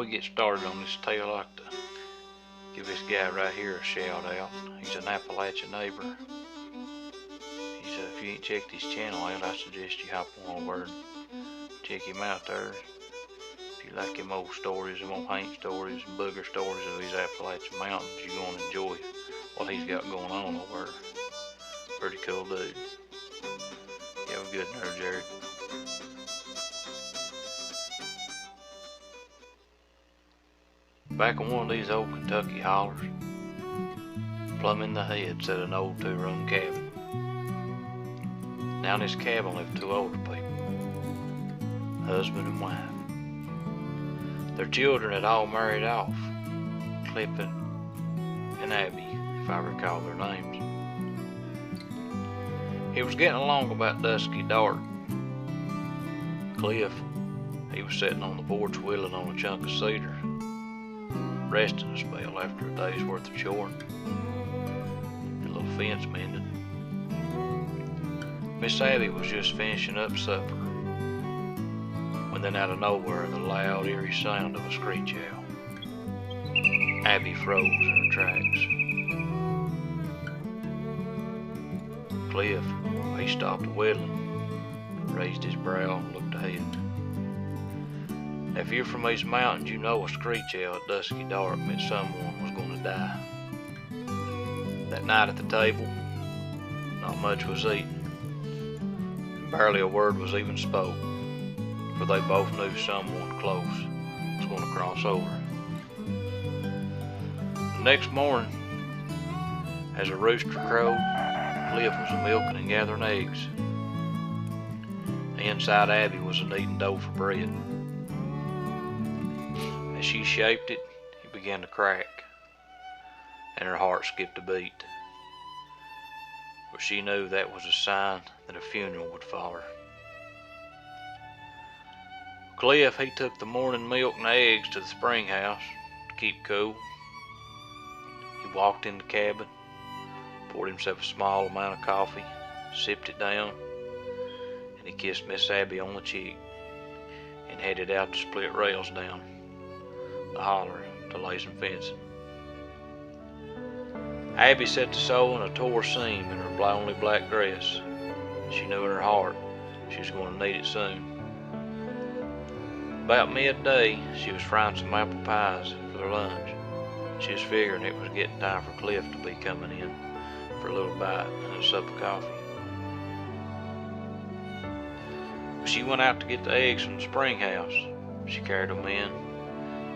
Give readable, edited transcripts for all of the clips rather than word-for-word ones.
we get started on this tale, I'd like to give this guy right here a shout out. He's an Appalachian neighbor. If you ain't checked his channel out, I suggest you hop on over and check him out there. If you like them old stories, them old paint stories, and booger stories of these Appalachian mountains, you're going to enjoy what he's got going on over there. Pretty cool dude. You have a good night, Jared. Back on one of these old Kentucky hollers, plumb in the head, sat an old two-room cabin. Now in this cabin lived two older people, husband and wife. Their children had all married off, Cliff and Abby, if I recall their names. It was getting along about dusky dark. Cliff, he was sitting on the porch whittling on a chunk of cedar, resting a spell after a day's worth of choring, a little fence mending. Miss Abby was just finishing up supper when then out of nowhere the loud, eerie sound of a screech owl. Abby froze in her tracks. Cliff, he stopped whittling, raised his brow and looked ahead. If you're from these mountains, you know a screech owl at dusky dark meant someone was going to die. That night at the table, not much was eaten. Barely a word was even spoke, for they both knew someone close was going to cross over. The next morning, as a rooster crowed, Cliff was milking and gathering eggs. Inside Abby was kneading dough for bread. As she shaped it, it began to crack, and her heart skipped a beat. But she knew that was a sign that a funeral would follow. Cliff, he took the morning milk and eggs to the spring house to keep cool. He walked in the cabin, poured himself a small amount of coffee, sipped it down, and he kissed Miss Abby on the cheek and headed out to split rails down the holler to lay some fencing. Abby set to sewing a tore seam in her only black dress. She knew in her heart she was going to need it soon. About midday, she was frying some apple pies for their lunch. She was figuring it was getting time for Cliff to be coming in for a little bite and a sup of coffee. She went out to get the eggs from the spring house. She carried them in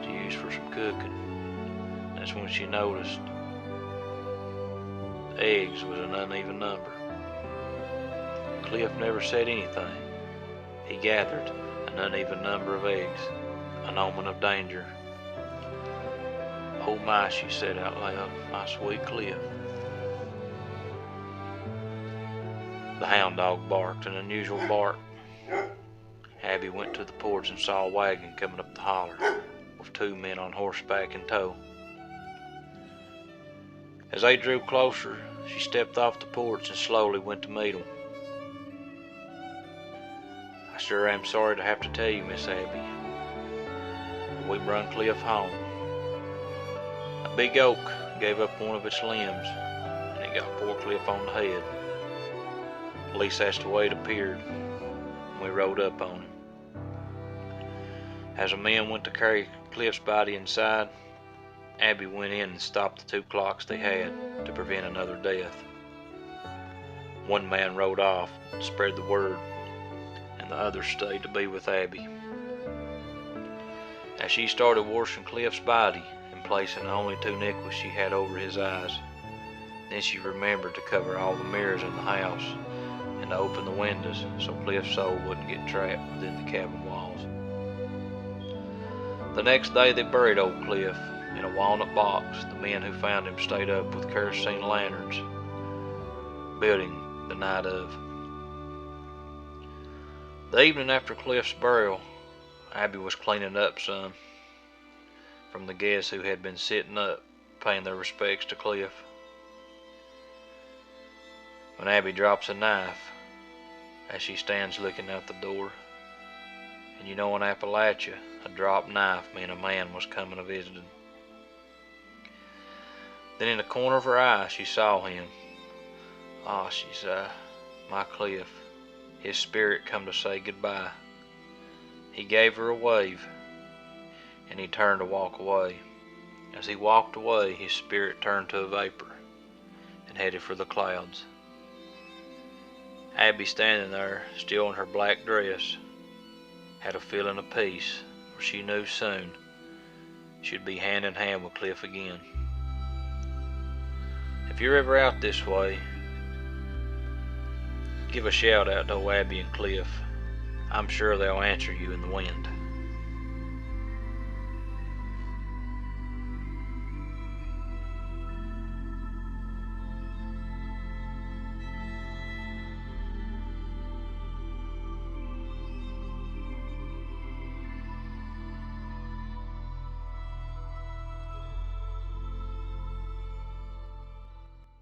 to use for some cooking. That's when she noticed the eggs was an uneven number. Cliff never said anything. He gathered an uneven number of eggs, an omen of danger. "Oh my," she said out loud, "my sweet Cliff." The hound dog barked an unusual bark. Abby went to the porch and saw a wagon coming up the holler with two men on horseback in tow. As they drew closer, she stepped off the porch and slowly went to meet them. "I sure am sorry to have to tell you, Miss Abby, but we brung Cliff home. A big oak gave up one of its limbs, and it got poor Cliff on the head. At least that's the way it appeared when we rode up on him." As the men went to carry Cliff's body inside, Abby went in and stopped the two clocks they had to prevent another death. One man rode off to spread the word, and the other stayed to be with Abby. As she started washing Cliff's body and placing the only two nickels she had over his eyes, then she remembered to cover all the mirrors in the house and to open the windows so Cliff's soul wouldn't get trapped within the cabin walls. The next day they buried old Cliff in a walnut box. The men who found him stayed up with kerosene lanterns, building the night of. The evening after Cliff's burial, Abby was cleaning up some from the guests who had been sitting up, paying their respects to Cliff. When Abby drops a knife as she stands looking out the door, And you know in Appalachia, a dropped knife meant a man was coming a visiting. Then in the corner of her eye she saw him. Ah, she sighed, my Cliff, his spirit come to say goodbye. He gave her a wave, and he turned to walk away. As he walked away, his spirit turned to a vapor and headed for the clouds. Abby, standing there, still in her black dress, had a feeling of peace, for she knew soon she'd be hand in hand with Cliff again. If you're ever out this way, give a shout out to Abby and Cliff. I'm sure they'll answer you in the wind.